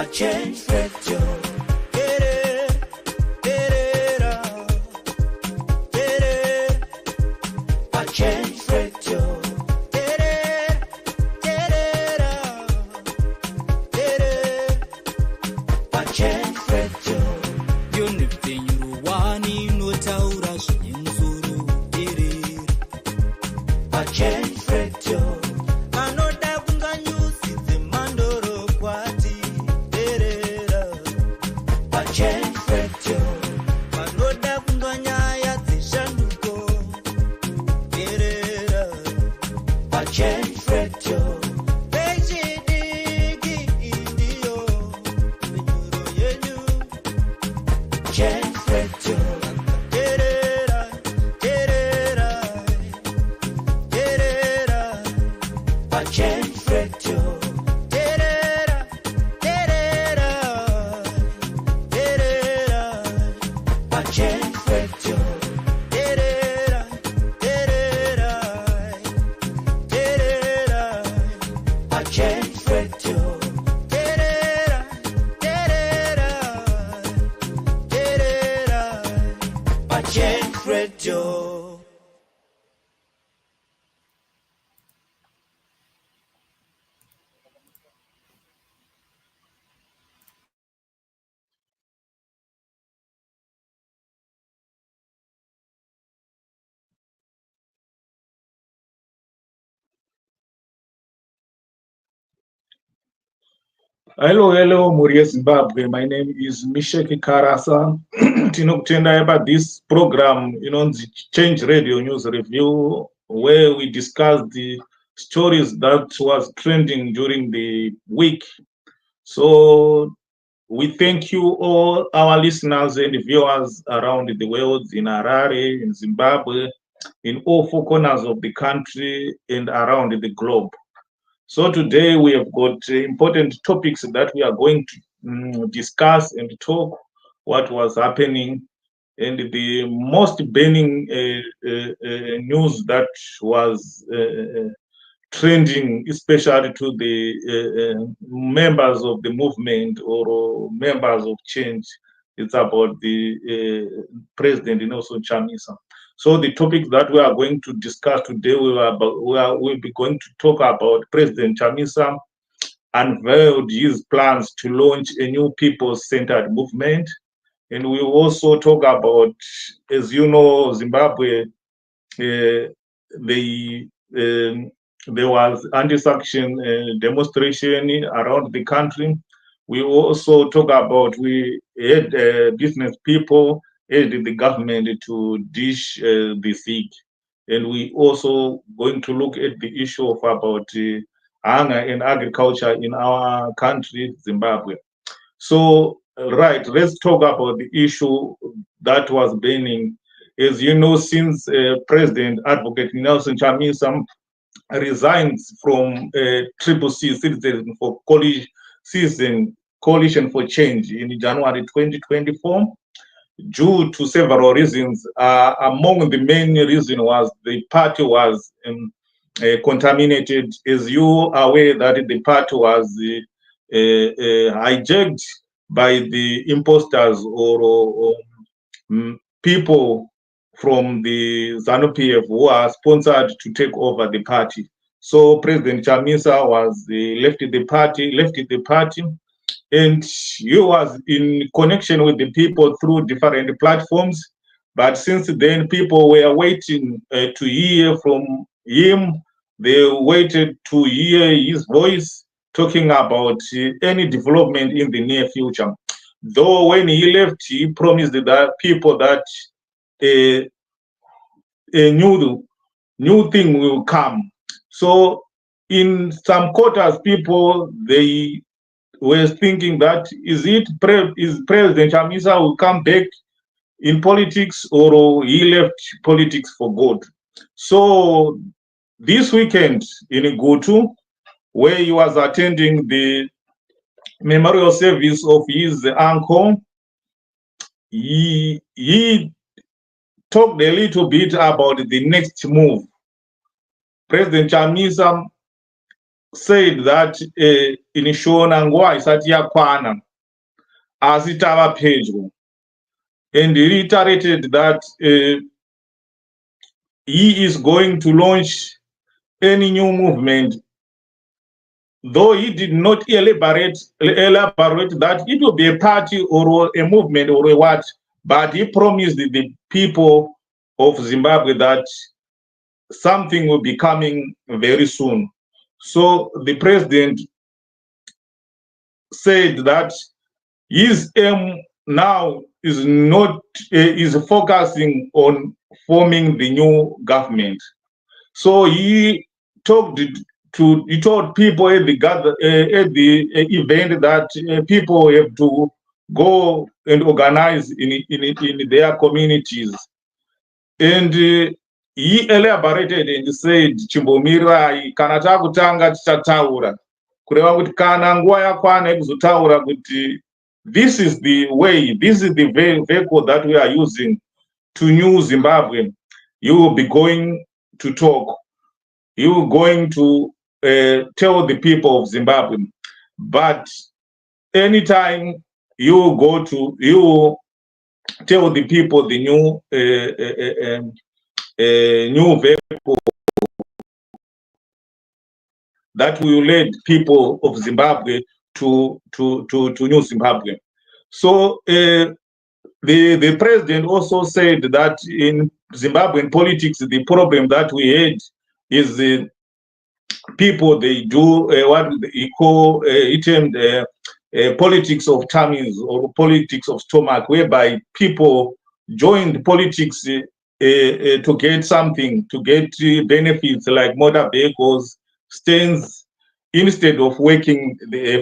change radio. Change radio. Change radio. Yonipenyu wani no taura shinyuzuru diri. Change radio. Anoda kunga nyusi zimandoro kwati derera. Change radio. Anoda kunga nyaya zishanduko derera. Change radio. Change radio. Change radio. Change radio. Change radio. Change radio. Hello, Muria Zimbabwe. My name is Misheki Karasa. Tinokutenda about this program, the Change Radio News Review, where we discuss the stories that was trending during the week. So we thank you all our listeners and viewers around the world, in Harare, in Zimbabwe, in all four corners of the country and around the globe. So today we have got important topics that we are going to discuss and talk what was happening, and the most burning news that was trending, especially to the members of the movement or members of change. It's about the President Nelson Chamisa. So the topic that we are going to discuss today, we'll be going to talk about President Chamisa unveiled his plans to launch a new people-centered movement. And we will also talk about, as you know, Zimbabwe, there was anti-sanction demonstration around the country. We also talk about, we had business people aided the government to dish the sick. And we also going to look at the issue of about hunger and agriculture in our country, Zimbabwe. So, right, let's talk about the issue that was burning. As you know, since President Advocate Nelson Chamisa resigns from Triple C, Citizen for Coalition for Change in January 2024, due to several reasons. Among the main reasons was the party was contaminated. As you are aware that the party was hijacked by the imposters or people from the ZANU-PF who are sponsored to take over the party. So President Chamisa was left the party, and he was in connection with the people through different platforms. But since then, people were waiting to hear from him. They waited to hear his voice talking about any development in the near future. Though when he left, he promised that people that a new thing will come. So in some quarters, people, they were thinking that is President Chamisa will come back in politics, or he left politics for good. So this weekend in Gutu, where he was attending the memorial service of his uncle, he talked a little bit about the next move. President Chamisa said that inishona nguva isati yakwana asi tava pedyo, and he reiterated that he is going to launch any new movement, though he did not elaborate that it will be a party or a movement or a what, but he promised the people of Zimbabwe that something will be coming very soon. So the president said that his aim now is not is focusing on forming the new government. So he told people at the event that people have to go and organize in their communities, and he elaborated and said, chimbomirirai kana takutanga tichataura kureva kuti kana nguva yakwana yekuzotaura kuti this is the way, this is the vehicle that we are using to New Zimbabwe, you will be going to talk, you are going to tell the people of Zimbabwe. But anytime you go to, you tell the people the new vehicle that will lead people of Zimbabwe to New Zimbabwe. So the president also said that in Zimbabwean politics, the problem that we had is the people, they do what he call politics of tummies or politics of stomach, whereby people joined politics to get something, to get benefits like motor vehicles, stands, instead of working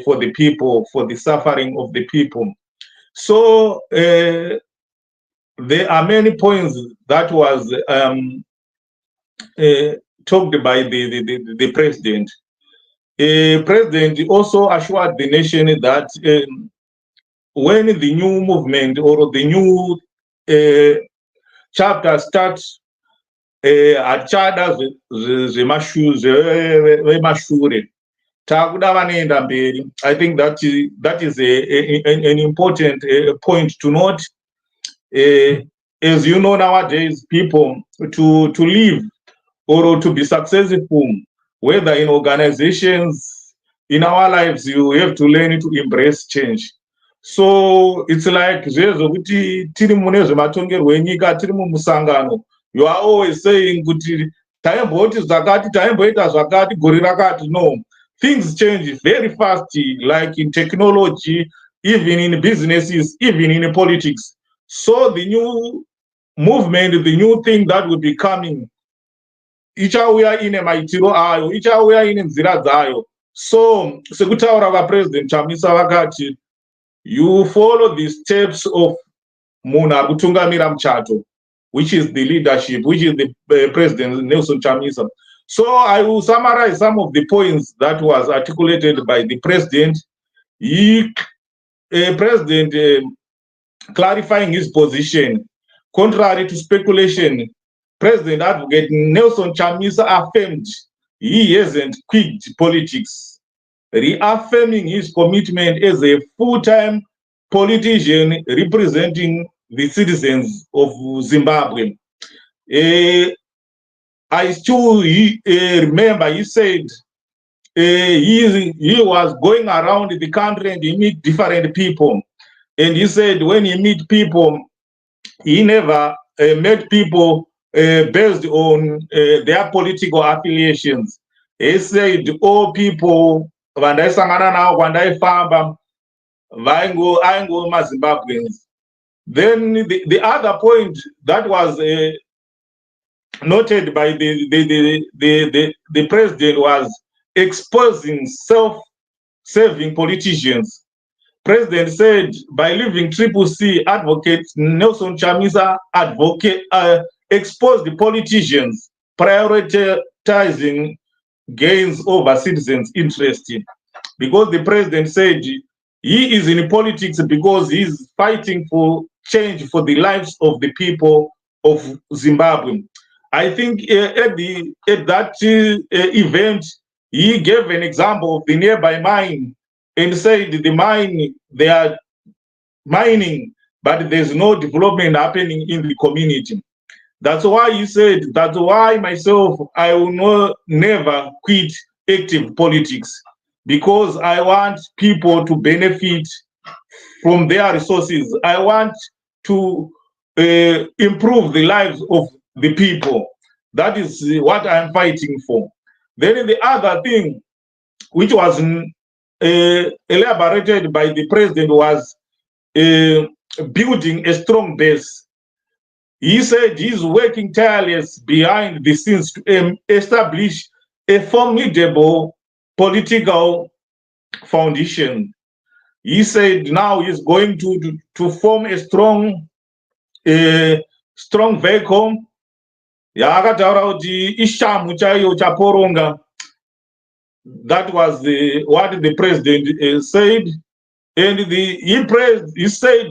for the people, for the suffering of the people. So there are many points that was talked by the president. President also assured the nation that when the new movement or the new chapter starts, achada zvemashure takuda vanoenda mberi. I think that is an important point to note. As you know, nowadays people to live or to be successful, whether in organizations, in our lives, you have to learn to embrace change. So it's like zvezokuti tiri mune zvematongerwo enyika, tiri mumusangano, you are always saying kuti taimboti zvakati, taimboita zvakati, gore rakati. No, things change very fast, like in technology, even in businesses, even in politics. So the new movement, the new thing that will be coming, ichauya ine maitiro ayo, ichauya ine nzira dzayo. So sekutaura vapresident Chamisa vakati, you follow the steps of munhu ari kutungamira muchato, which is the leadership, which is the president Nelson Chamisa. So I will summarize some of the points that was articulated by the president. President clarifying his position, contrary to speculation, President Advocate Nelson Chamisa affirmed he hasn't quit politics, reaffirming his commitment as a full-time politician representing the citizens of Zimbabwe. I still remember he said he was going around the country and he meet different people. And he said when he meet people, he never met people based on their political affiliations. He said all people vandaisangana navo kwandaifamba aingo maZimbabweans. Then the other point that was noted by the president was exposing self-serving politicians. President said by leaving CCC, Advocate Nelson Chamisa exposed the politicians prioritizing gains over citizens' interest, because the president said he is in politics because he's fighting for change for the lives of the people of Zimbabwe. I think at that event, He gave an example of the nearby mine and said the mine, they are mining, but there's no development happening in the community. That's why he said, that's why myself, I will never quit active politics, because I want people to benefit from their resources. I want to improve the lives of the people. That is what I'm fighting for. Then the other thing, which was elaborated by the president, was building a strong base. He said he's working tireless behind the scenes to establish a formidable political foundation. He said now he's going to form a strong vehicle. Yaakataura kuti ishamu chaiyo chaporonga. That was what the president said. And he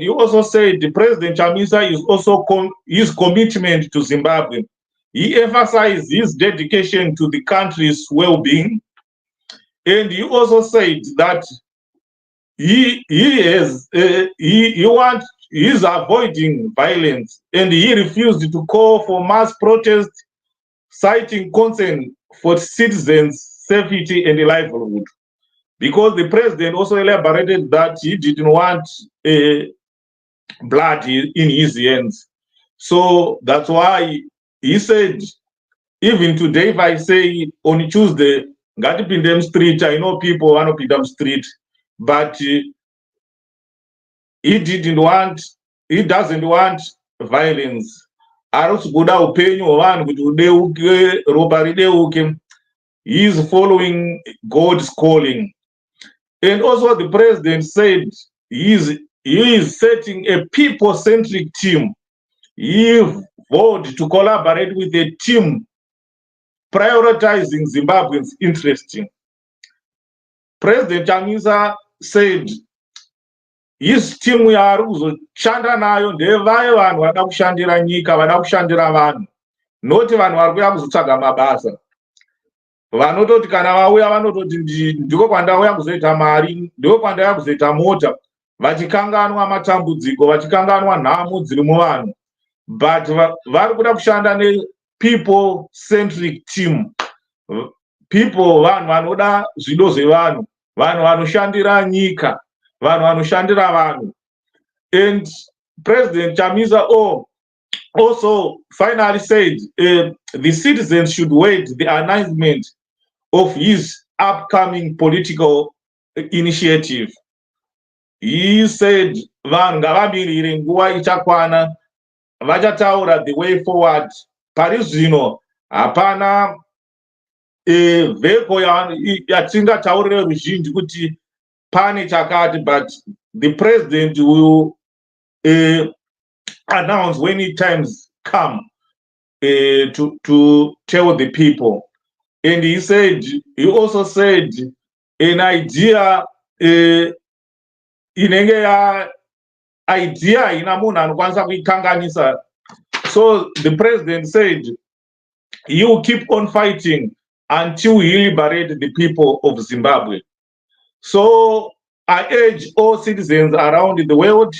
also said the President Chamisa is also his commitment to Zimbabwe. He emphasized his dedication to the country's well-being. And he also said that he is avoiding violence, and he refused to call for mass protest, citing concern for citizens' safety and livelihood. Because the president also elaborated that he didn't want blood in his hands. So that's why he said, even today, if I say on Tuesday, Gatipindem Street, I know people want to Pindem Street, but he doesn't want violence. He is following God's calling. And also the president said he is setting a people-centric team. He vowed to collaborate with a team prioritizing Zimbabweans' interests. President Chamisa said his team yaari kuzoshanda nayo ndevayo vanhu vada kushandira nyika, vada kushandira vanhu, noti vanhu vari kuuya kuzotsvaga mabasa. Vanototi kana vauya vanototi ndiko kwandauya kuzoita mari, ndiko kwandauya kuzoita mota, vachikanganwa matambudziko, vachikanganwa nhamo dziri muvanhu. But vari kuda kushanda ne-people centric team. People, vanhu vanoda zvido zvevanhu, vanhu vanoshandira nyika, vanhu vanoshandira vanhu. And President Chamisa also finally said the citizens should wait the announcement of his upcoming political initiative. He said vanhu ngavamirire nguva ichakwana, vachataura the way forward. Pari zvino hapana vheko yatingataurire ruzhinji kuti pane chakati, but the president will announce when it times come to tell the people. And he also said an idea inenge idea ina munhu anokwanisa kuikanganisa. So the president said he will keep on fighting until he liberates the people of Zimbabwe. So I urge all citizens around the world,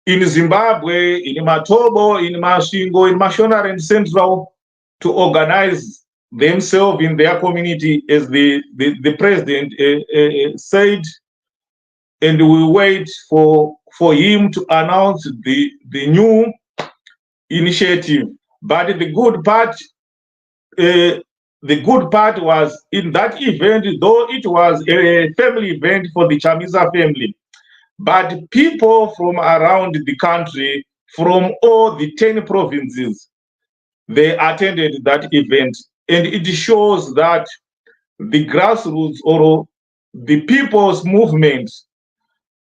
in Zimbabwe, in Matobo, in Masvingo, in Mashonari and Central, to organize themselves in their community, as the president said, and we wait for him to announce the new initiative. But the good part was in that event, though it was a family event for the Chamisa family, but people from around the country, from all the 10 provinces, they attended that event. And it shows that the grassroots or the people's movement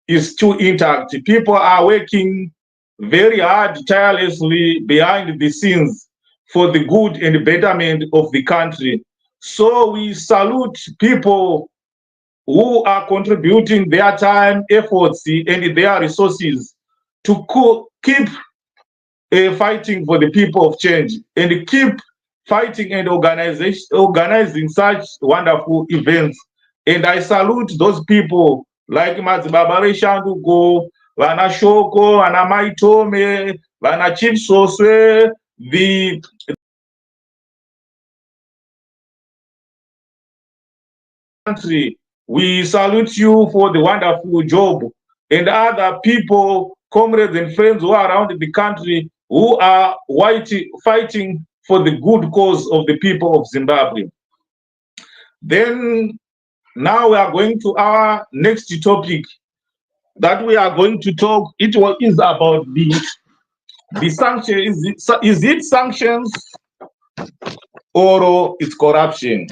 is still intact. People are working very hard, tirelessly behind the scenes for the good and betterment of the country. So we salute people who are contributing their time, efforts, and their resources to keep fighting for the people of change and keep fighting and organizing such wonderful events. And I salute those people like Madzibaba Shandugo, Vana Shoko, Vana Maitome, Vana Chief Soswe, the country. We salute you for the wonderful job, and other people, comrades and friends who are around the country who are fighting for the good cause of the people of Zimbabwe. Then now we are going to our next topic that we are going to talk. It is about the sanction. Is it sanctions or it's corruption?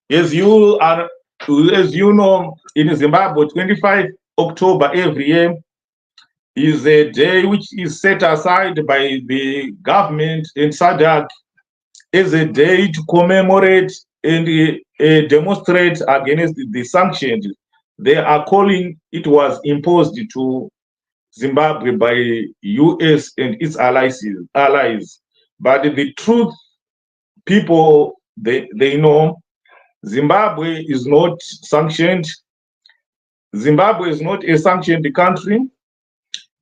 As you know, in Zimbabwe, 25 October every year is a day which is set aside by the government in SADC as a day to commemorate and demonstrate against the sanctions they are calling it was imposed to Zimbabwe by US and its allies. But the truth, people, they know Zimbabwe is not sanctioned. Zimbabwe is not a sanctioned country.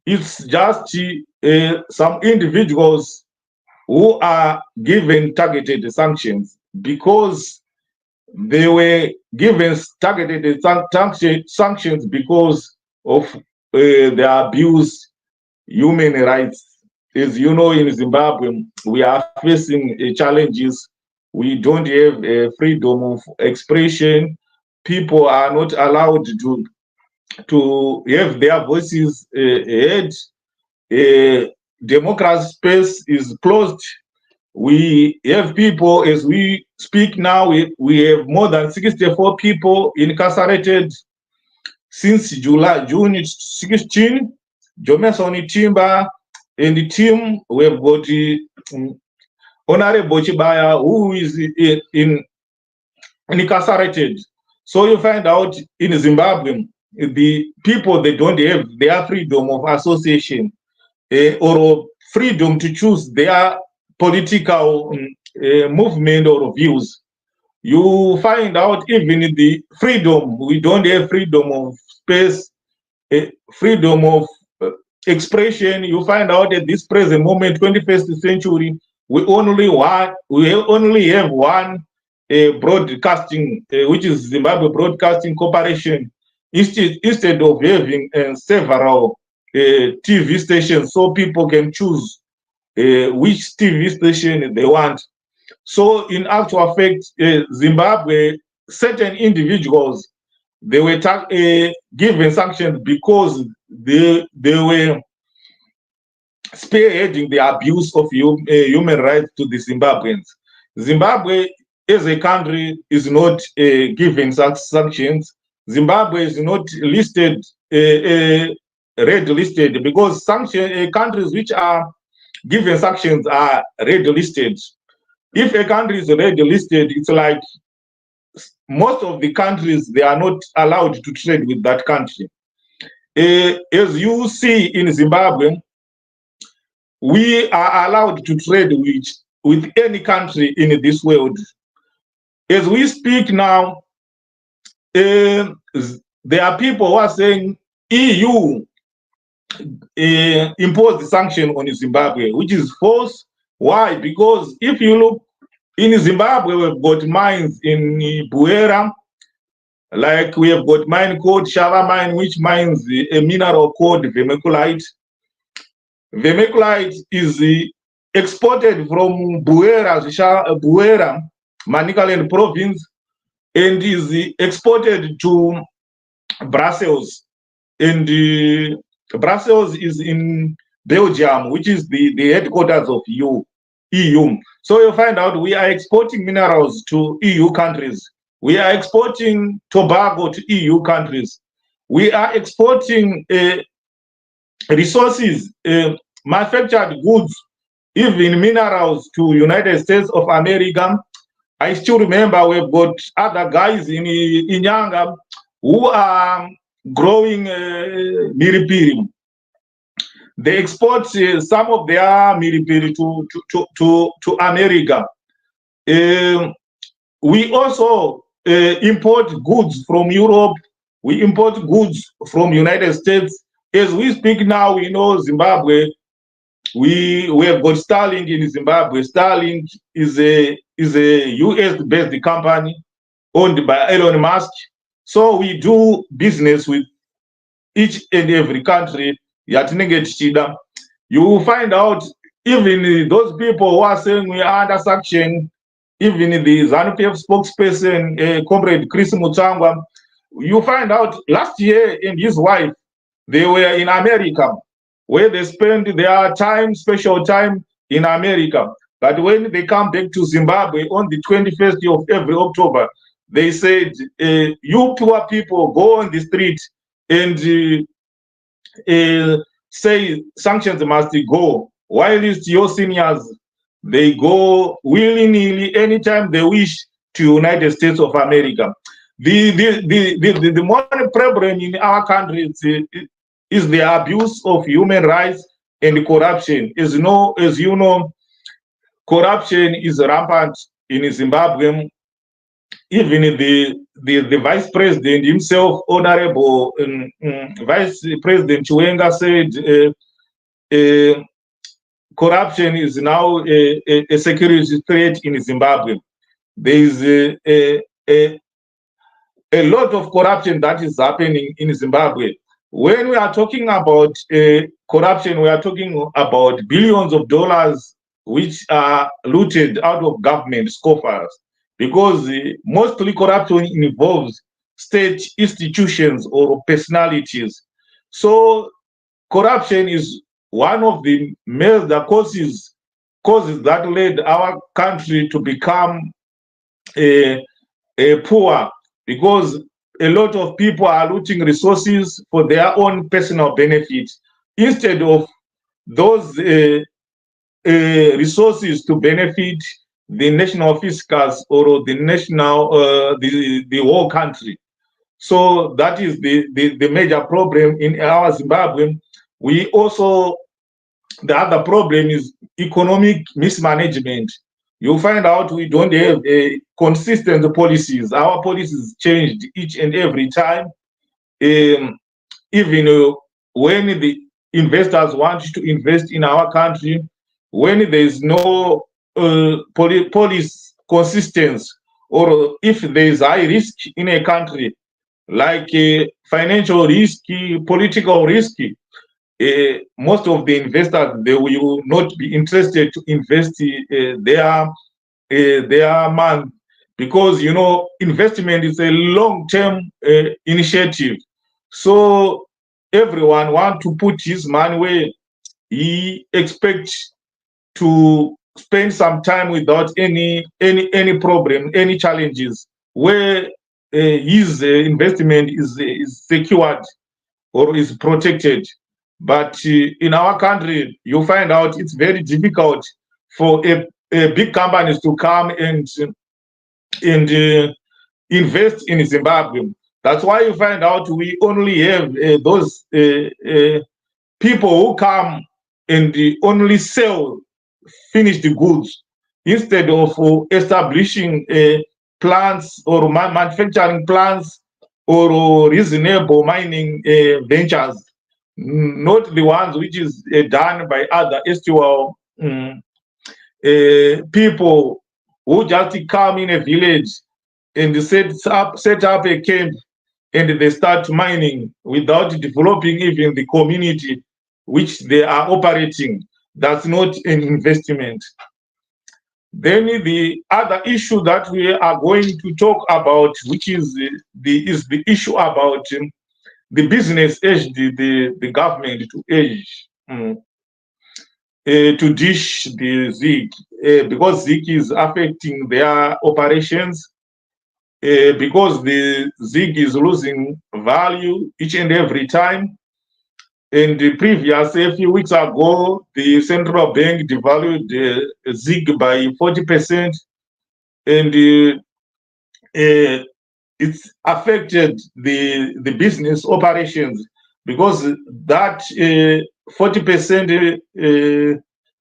It's just some individuals who are given targeted sanctions because they were given targeted sanctions because of the abuse human rights. As you know, in Zimbabwe, we are facing challenges. We don't have freedom of expression. People are not allowed to have their voices heard. Democracy space is closed. We have people, as we speak now, we have more than 64 people incarcerated since June 16. Jomeson Timber and the team, we have got Honorable Chibaya, who is incarcerated. So you find out in Zimbabwe, the people, they don't have their freedom of association or freedom to choose their political movement or views. You find out even the freedom, we don't have freedom of space, freedom of expression. You find out at this present moment, 21st century, we only have one broadcasting, which is Zimbabwe Broadcasting Corporation, instead of having several TV stations, so people can choose which TV station they want. So in actual fact, Zimbabwe, certain individuals, they were given sanctions because they were spearheading the abuse of human rights to the Zimbabweans. Zimbabwe as a country is not given sanctions. Zimbabwe is not listed, red listed, because countries which are given sanctions are red listed. If a country is red listed, it's like most of the countries, they are not allowed to trade with that country. As you see in Zimbabwe, we are allowed to trade with any country in this world. As we speak now, there are people who are saying EU imposed the sanction on Zimbabwe, which is false. Why? Because if you look in Zimbabwe, we've got mines in Buera, like we have got mine called Shava mine, which mines a mineral called vermiculite. Vermiculite is exported from Buera, Manicaland province, and is exported to Brussels. And Brussels is in Belgium, which is the headquarters of EU. So you find out we are exporting minerals to EU countries. We are exporting tobacco to EU countries. We are exporting resources, manufactured goods, even minerals to United States of America. I still remember we've got other guys in Inyanga who are growing milipiri. They export some of their milipiri to America. Um, we also import goods from Europe. We import goods from United States. As we speak now, we know Zimbabwe. We have got Starlink in Zimbabwe. Starlink is a US based company owned by Elon Musk. So we do business with each and every country yatinenge tichida. You will find out even those people who are saying we are under sanction, even the ZANU-PF spokesperson, Comrade Chris Mutsangwa, you find out last year and his wife, they were in America, where they spend their time, special time in America. But when they come back to Zimbabwe on the 21st of every October, they said, you poor people go on the street and say sanctions must go, while your seniors, they go willy-nilly anytime they wish to United States of America. The more problem in our country is the abuse of human rights and corruption. As you know, corruption is rampant in Zimbabwe. Even the vice president himself, Honorable Vice President Chiwenga, said corruption is now a security threat in Zimbabwe. There is a lot of corruption that is happening in Zimbabwe. When we are talking about corruption, we are talking about billions of dollars which are looted out of government coffers, because mostly corruption involves state institutions or personalities. So corruption is one of the major causes that led our country to become a poor, because a lot of people are looting resources for their own personal benefit instead of those resources to benefit the national fiscals or the national the whole country. So that is the major problem in our Zimbabwe. We also, the other problem is economic mismanagement. You find out we don't have consistent policies. Our policies changed each and every time. Even when the investors want to invest in our country, when there is no police consistency, or if there is high risk in a country, like financial risk, political risk, most of the investors, they will not be interested to invest their money, because investment is a long-term initiative. So everyone want to put his money where he expects to spend some time without any problem, any challenges, where his investment is secured or is protected. But in our country, you find out it's very difficult for big companies to come and invest in Zimbabwe. That's why you find out we only have those people who come and only sell finished goods, instead of establishing plants or manufacturing plants or reasonable mining ventures, not the ones which is done by other estual people who just come in a village and set up a camp and they start mining without developing even the community which they are operating. That's not an investment. Then the other issue that we are going to talk about, which is the issue about the business urge the government to urge to dish the ZIG, because ZIG is affecting their operations, because the ZIG is losing value each and every time. And the previous, a few weeks ago, the central bank devalued the ZIG by 40%, and it's affected the business operations, because that 40%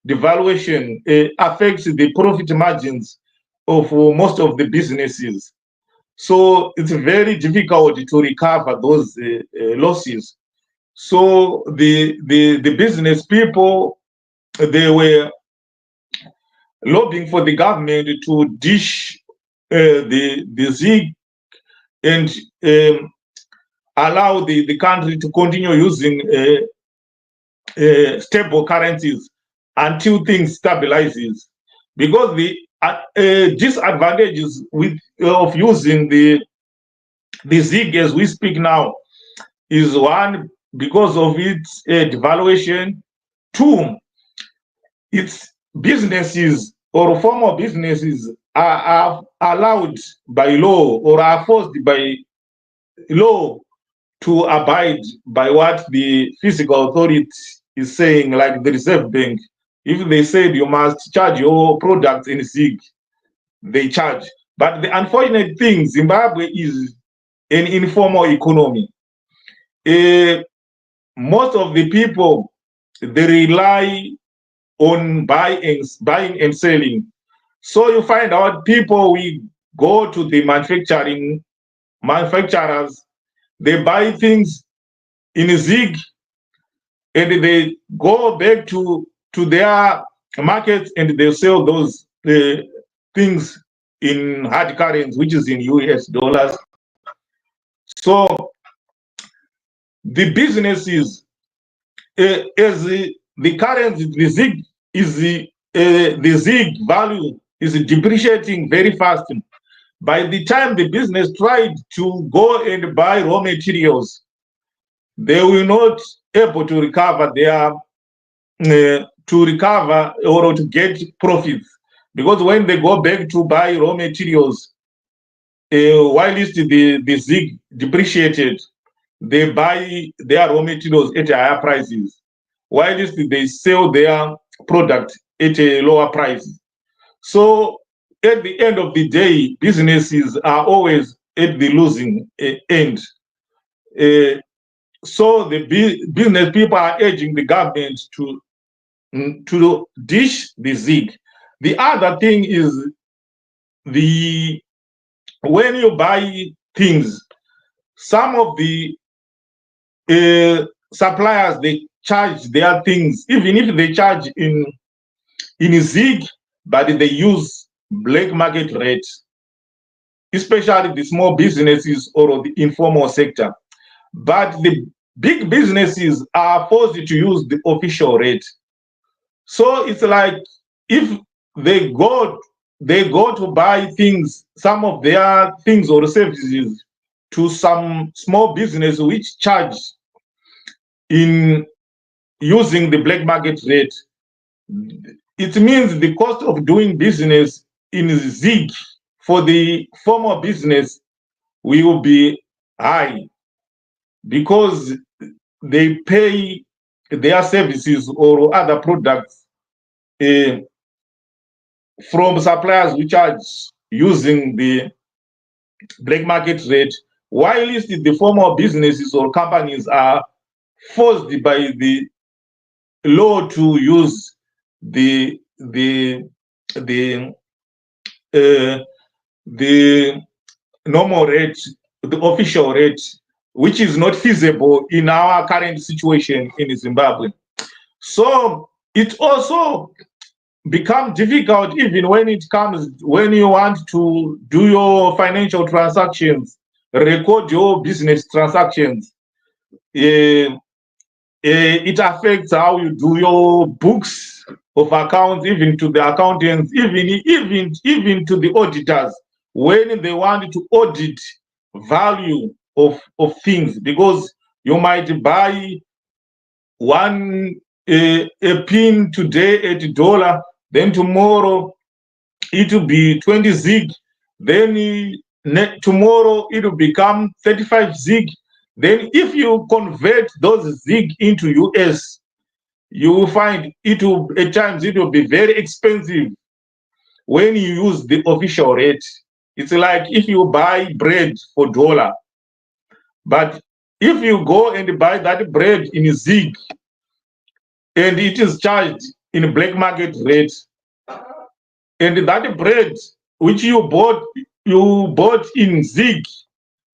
devaluation affects the profit margins of most of the businesses. So it's very difficult to recover those losses. So the business people, they were lobbying for the government to dish the ZIG and allow the country to continue using stable currencies until things stabilizes. Because the disadvantages of using the ZIG as we speak now is one, because of its devaluation. Two, its businesses or formal businesses are allowed by law or are forced by law to abide by what the physical authority is saying, like the Reserve Bank. If they said you must charge your products in ZIG, they charge. But the unfortunate thing, Zimbabwe is an informal economy. Most of the people, they rely on buying and selling. So you find out people, we go to the manufacturers, they buy things in ZIG and they go back to their markets and they sell those things in hard currency, which is in US dollars. So the businesses, as the currency, the ZIG is the ZIG value is depreciating very fast. By the time the business tried to go and buy raw materials, they will not able to recover their or to get profits, because when they go back to buy raw materials, while the ZIG depreciated, they buy their raw materials at higher prices, while they sell their product at a lower price. So at the end of the day, businesses are always at the losing end. So the business people are urging the government to dish the ZIG. The other thing is when you buy things, some of the suppliers, they charge their things, even if they charge in ZIG, but they use black market rates, especially the small businesses or the informal sector. But the big businesses are forced to use the official rate. So it's like if they go to buy things, some of their things or services, to some small business which charge in using the black market rate, it means the cost of doing business in ZIG for the formal business will be high, because they pay their services or other products from suppliers which are using the black market rate, while the formal businesses or companies are forced by the law to use the normal rate, the official rate, which is not feasible in our current situation in Zimbabwe. So it also becomes difficult even when you want to do your financial transactions, record your business transactions. It affects how you do your books of accounts, even to the accountants, even to the auditors, when they want to audit value of things, because you might buy one a pin today at $1, then tomorrow it will be 20 ZIG, then tomorrow it will become 35 ZIG. Then if you convert those ZIG into US, you will find at times it will be very expensive when you use the official rate. It's like if you buy bread for $1, but if you go and buy that bread in ZIG and it is charged in black market rate, and that bread which you bought in Zig,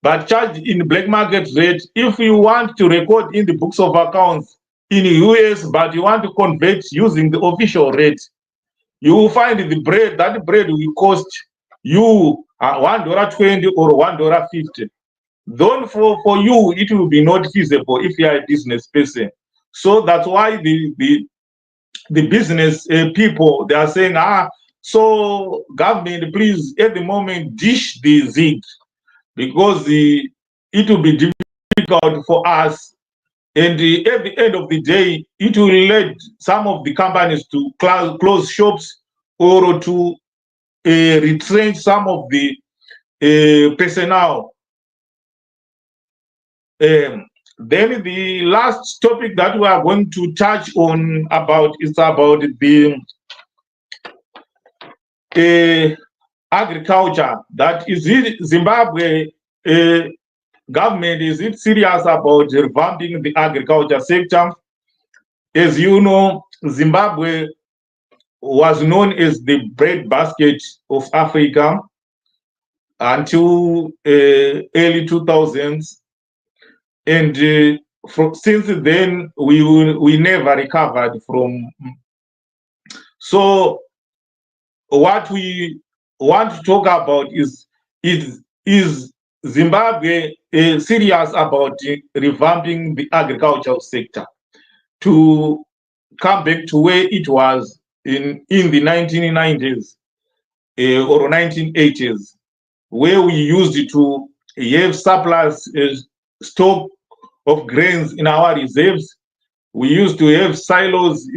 but charged in black market rate. If you want to record in the books of accounts in US, but you want to convert using the official rate, you will find the bread. That bread will cost you $1.20 or $1.50. Then for you, it will be not feasible if you are a business person. So that's why the business people, they are saying, so government, please, at the moment, dish the Zig, because it will be difficult for us. And at the end of the day, it will lead some of the companies to close shops or to retrench some of the personnel. Then the last topic that we are going to touch on about is about the agriculture. That is it, Zimbabwe government, is it serious about revamping the agriculture sector? As you know, Zimbabwe was known as the breadbasket of Africa until early 2000s, and since then we never recovered from. So what we want to talk about is Zimbabwe serious about revamping the agricultural sector to come back to where it was in the 1990s or 1980s, where we used to have surplus stock of grains in our reserves. We used to have silos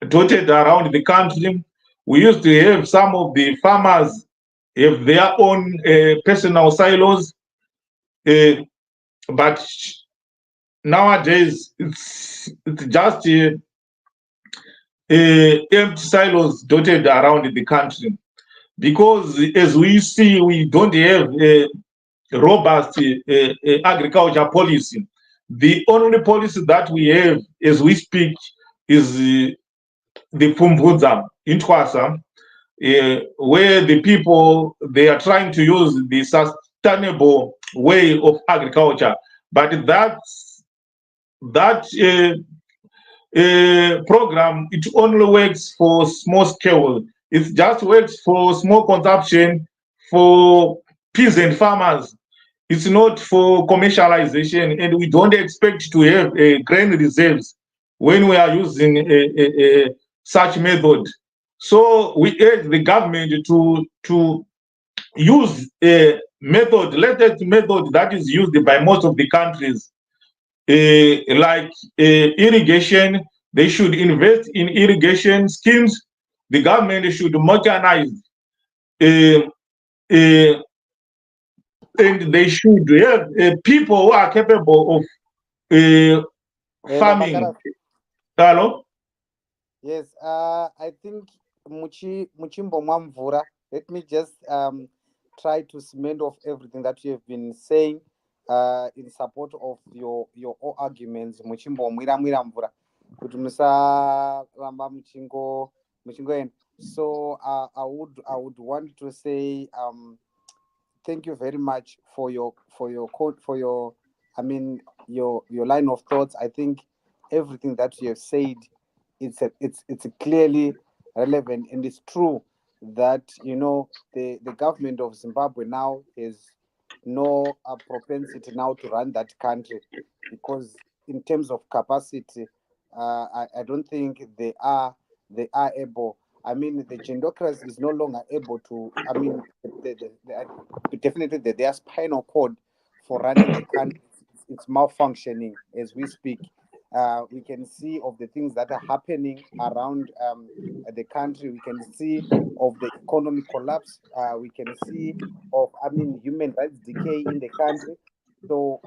dotted around the country. We used to have some of the farmers have their own personal silos, but nowadays it's just empty silos dotted around the country, because as we see, we don't have a robust agriculture policy. The only policy that we have as we speak is the Pumbudza in Twasa, where the people, they are trying to use the sustainable way of agriculture, but that program, it only works for small scale. It just works for small consumption for peasant farmers. It's not for commercialization, and we don't expect to have grain reserves when we are using such method. So we urge the government to use a method, latest method that is used by most of the countries, like irrigation. They should invest in irrigation schemes. The government should modernize, uh, uh, and they should have people who are capable of farming. Hello? Yes, I think Muchimbo Mwamvura. Let me just try to cement off everything that you have been saying in support of your all arguments. Muchimbo Mwira Mwira Mvura. Kuti musaramba muchingoenda. So I would want to say thank you very much for your I mean your line of thoughts. I think everything that you have said, it's clearly relevant, and it's true that the government of Zimbabwe now has no propensity now to run that country, because in terms of capacity, I don't think they are able. I mean, the Gendocracy is no longer able to. I mean, definitely their spinal cord for running the country, it's malfunctioning as we speak. We can see of the things that are happening around the country. We can see of the economic collapse. We can see of, I mean, human rights decay in the country. So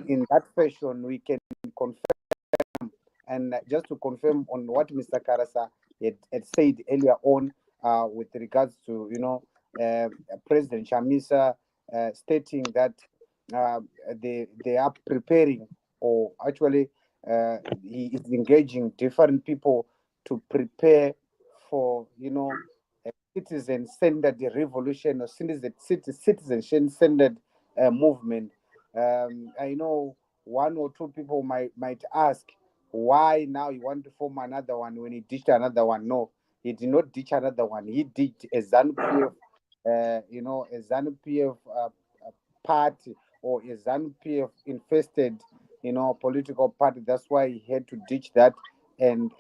in that fashion, we can confirm, and just to confirm on what Mr. Karasa had said earlier on with regards to, President Chamisa stating that they are preparing, or actually he is engaging different people to prepare for, citizen-centered revolution or citizen-centered movement. I know one or two people might ask, why now you want to form another one when he ditched another one? No, he did not ditch another one. He ditched a ZANU PF, a ZANU PF party, or a ZANU PF infested, political party. That's why he had to ditch that and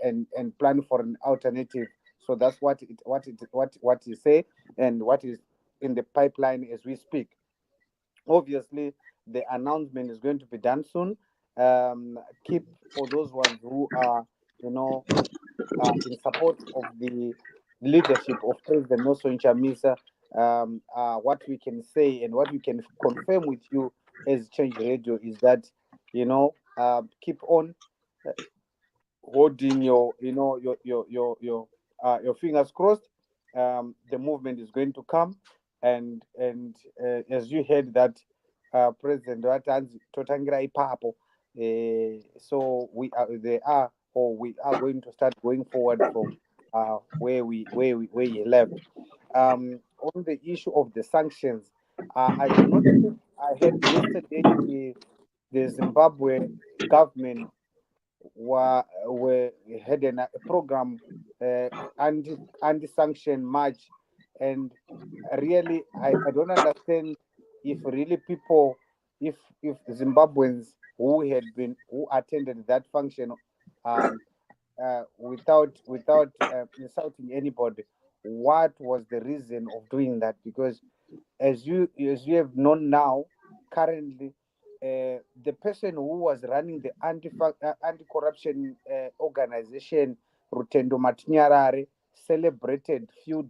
plan for an alternative. So that's what he say, and what is in the pipeline as we speak. Obviously, the announcement is going to be done soon. Keep for those ones who are, you know, in support of the leadership of President Nelson Chamisa. What we can say and what we can confirm with you as Change Radio is that, keep on holding your fingers crossed. The movement is going to come, and as you heard that President Watanzi Totangira Ipapo, so we are going to start going forward from where he left. On the issue of the sanctions, I do not think I heard yesterday the Zimbabwe government were had a program, anti sanction march, and really I don't understand if really people, if Zimbabweans who attended that function, um, without insulting anybody, what was the reason of doing that? Because as you have known now, currently, the person who was running the anti-corruption organization, Rutendo Matinyarare, celebrated few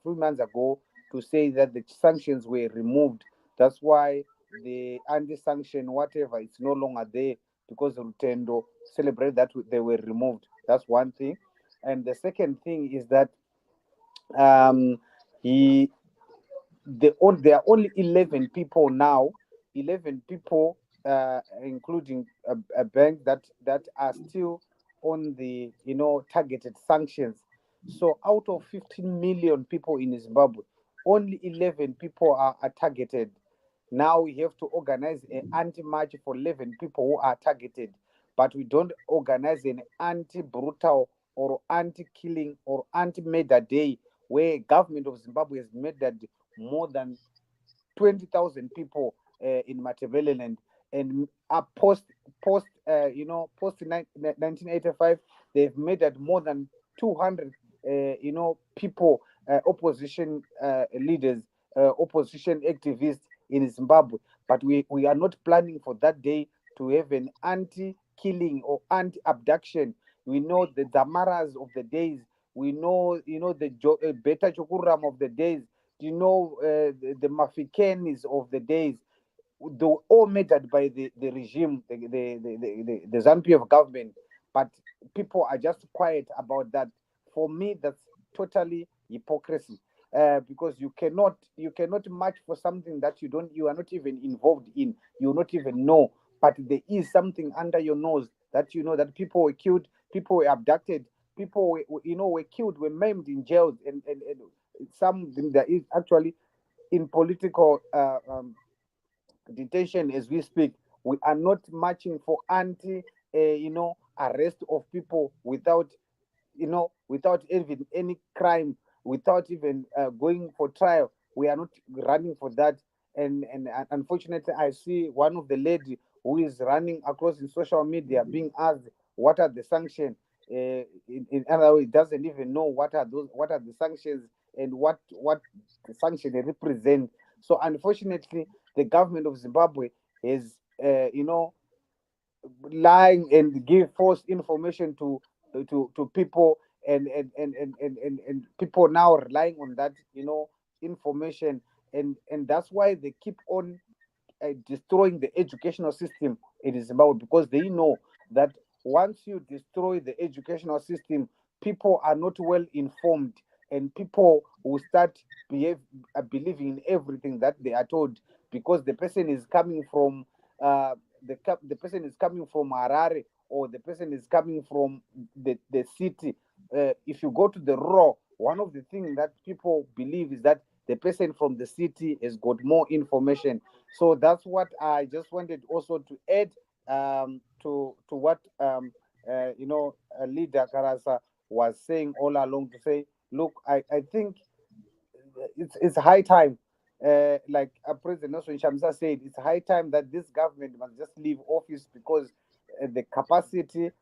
months ago to say that the sanctions were removed. That's why the anti-sanction whatever it's no longer there, because Rutendo celebrated that they were removed. That's one thing, and the second thing is that um, he there are only 11 people now, 11 people, including a bank that are still on the targeted sanctions. So out of 15 million people in Zimbabwe, only 11 people are targeted. Now we have to organize an anti-march for 11 people who are targeted, but we don't organize an anti-brutal or anti-killing or anti-murder day where government of Zimbabwe has murdered more than 20,000 people in Matabeleland, and post 1985, they've murdered more than 200 people, opposition leaders, opposition activists in Zimbabwe. But we are not planning for that day to have an anti-killing or anti-abduction. We know the Damaras of the days. We know, the Beta Chokuram of the days. The Mafikenis of the days. They were all murdered by the regime, the ZANU-PF government. But people are just quiet about that. For me, that's totally hypocrisy. Because you cannot march for something that you are not even involved in, you not even know, but there is something under your nose that that people were killed, people were abducted, people were killed, were maimed in jails, and some that is actually in political detention as we speak. We are not marching for arrest of people without even any crime, without even going for trial. We are not running for that. And unfortunately, I see one of the lady who is running across in social media being asked what are the sanctions. In other words, doesn't even know what are the sanctions, and what the sanction they represent. So unfortunately, the government of Zimbabwe is lying and give false information to people, and people now relying on that information, and that's why they keep on destroying the educational system in Zimbabwe, because they know that once you destroy the educational system, people are not well informed, and people will start believing in everything that they are told, because the person is coming from the person is coming from Harare, or the person is coming from the city. If you go to the rural, one of the things that people believe is that the person from the city has got more information. So that's what I just wanted also to add to what leader Karasa was saying all along, to say, look, I think it's high time, like President Nelson Chamisa said, it's high time that this government must just leave office, because the capacity,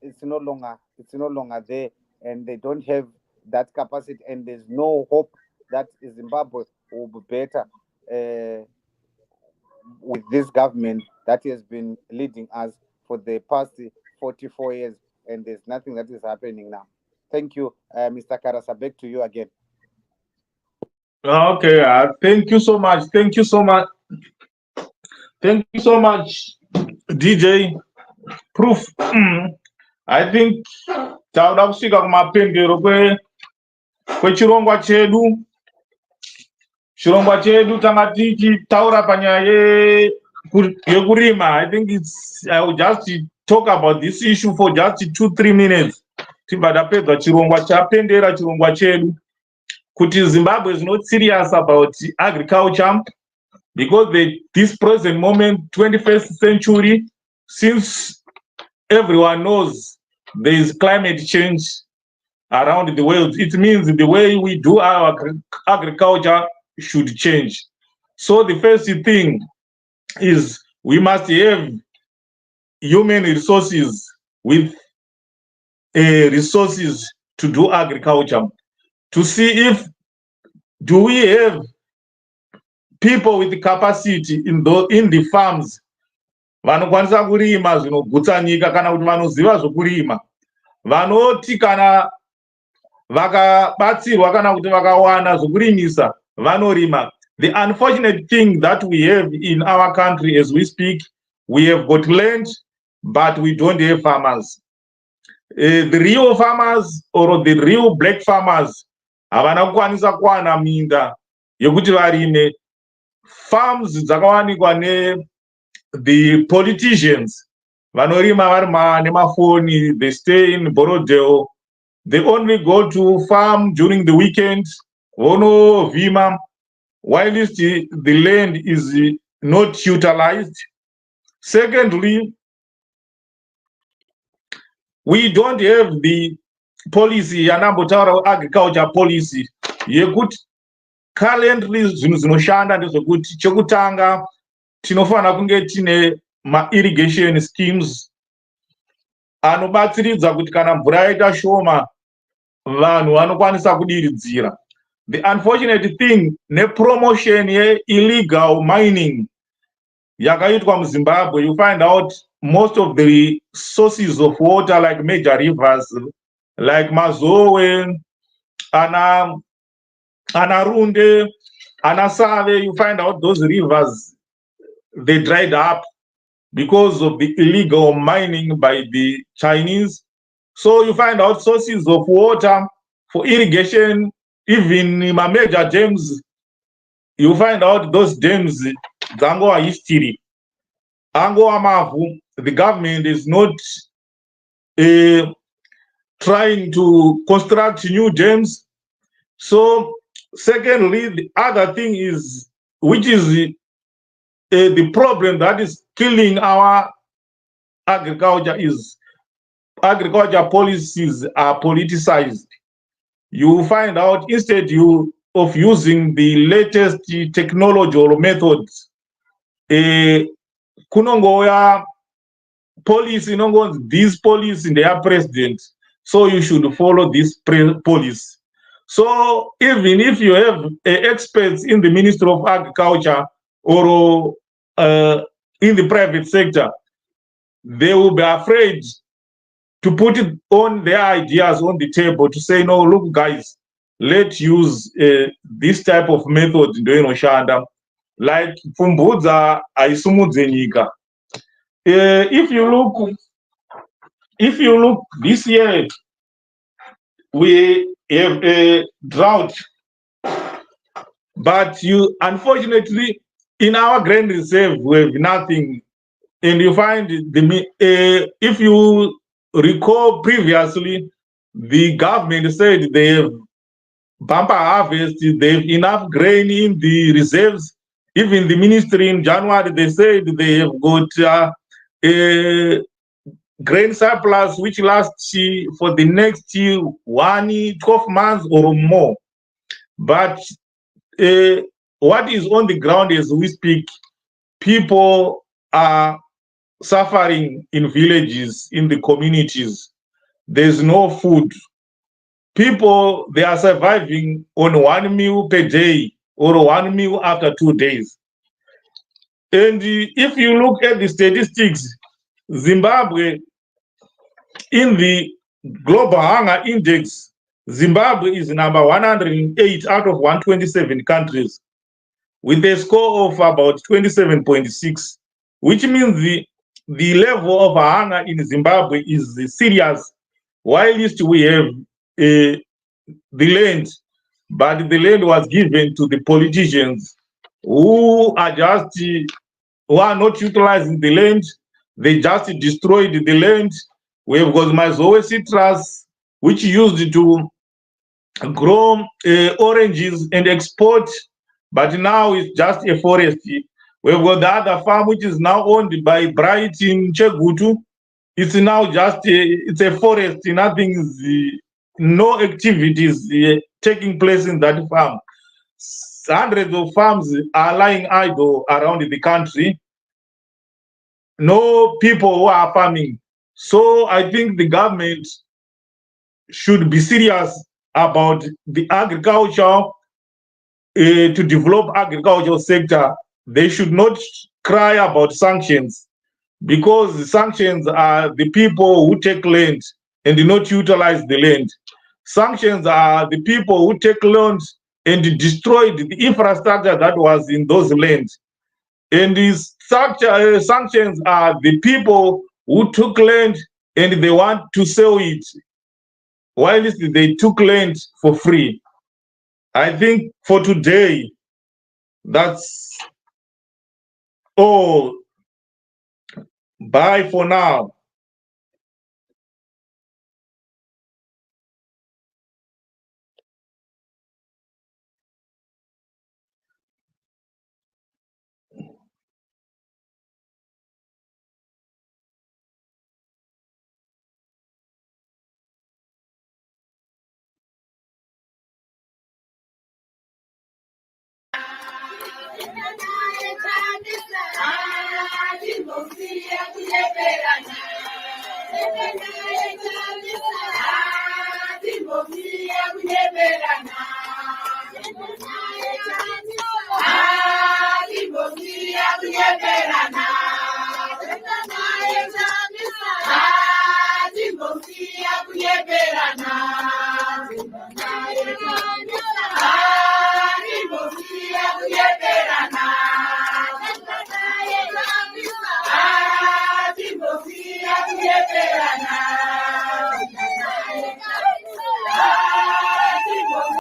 it's no longer there, and they don't have that capacity, and there's no hope that Zimbabwe will be better with this government that has been leading us for the past 44 years, and there's nothing that is happening now. Thank you, Mr. Karasa. Back to you again. Okay, thank you so much. Thank you so much. Thank you so much, DJ. Proof. I think tauda kusvika kumapendero kwechirongwa chedu. Chirongwa chedu tanga tichitaura panyaya yekurima. I think I will just talk about this issue for just 2-3 minutes. Timbadapedza chirongwa chapendera chirongwa chedu. Kuti Zimbabwe is not serious about agriculture, because this present moment, 21st century, since everyone knows there is climate change around the world, it means the way we do our agriculture should change. So the first thing is we must have human resources with resources to do agriculture, to see if do we have people with the capacity in the farms vanokwanisa kurima zvinogutsa nyika, kana kuti vanoziva zvokurima, vanoti kana vakabatsirwa kana kuti vakawana zvokurimisa vanorima. The unfortunate thing that we have in our country as we speak, we have got land, but we don't have farmers. The real farmers or the real black farmers havana kukwanisa kuwana minda yekuti varime. Farms dzakawanikwa the politicians vanorima vari nemafoni, they stay in Borodale, they only go to farm during the weekend, vonovhima, whilst the land is not utilized. Secondly, we don't have the policy yanambotaura agriculture policy yekuti currently zvinhu zvinoshanda ndezvekuti chekutanga tinofanira kunge tine ma-irrigation schemes anobatsiridza kuti kana mvura yaita shoma vanhu vanokwanisa kudiridzira. The unfortunate thing, nepromotion ye-illegal mining yakaitwa muZimbabwe, you find out most of the sources of water, like major rivers like Mazowe, Anarunde, Anasave, you find out those rivers, they dried up because of the illegal mining by the Chinese. So you find out sources of water for irrigation, even in my major dams, you find out those dams, Zangoa history, Angoa Mavu, the government is not trying to construct new dams. So secondly, the other thing is, which is the problem that is killing our agriculture, is agriculture policies are politicized. You find out instead of using the latest technology or methods, kunongoya policy, this policy, they are president, so you should follow this policy. So even if you have experts in the Ministry of Agriculture or in the private sector, they will be afraid to put it on their ideas on the table to say, no, look, guys, let's use this type of method ndoinoshanda, like pfumbudza aisumudze nyika. If you look this year, we have a drought, but unfortunately in our grain reserve we have nothing. And you find if you recall previously, the government said they have bumper harvest, they have enough grain in the reserves. Even the ministry in January, they said they have got a grain surplus which lasts for the next 12 months or more. But what is on the ground as we speak, people are suffering in villages, in the communities. There's no food. People, they are surviving on 1 meal per day or 1 meal after 2 days. And if you look at the statistics, Zimbabwe, in the global hunger index, Zimbabwe is number 108 out of 127 countries with a score of about 27.6, which means the level of hunger in Zimbabwe is serious. Whilst we have the land, but the land was given to the politicians who are not utilizing the land. They just destroyed the land. We have got Mazoe citrus, which used to grow oranges and export, but now it's just a forest. We've got the other farm which is now owned by Bright in Chegutu. It's now just it's a forest. Nothing is, no activities taking place in that farm. Hundreds of farms are lying idle around the country. No people who are farming. So I think the government should be serious about the agriculture, to develop agricultural sector. They should not cry about sanctions, because the sanctions are the people who take land and do not utilize the land. Sanctions are the people who take loans and destroyed the infrastructure that was in those lands. And these sanctions are the people who took land and they want to sell it, while they took land for free. I think for today, that's all. Bye for now.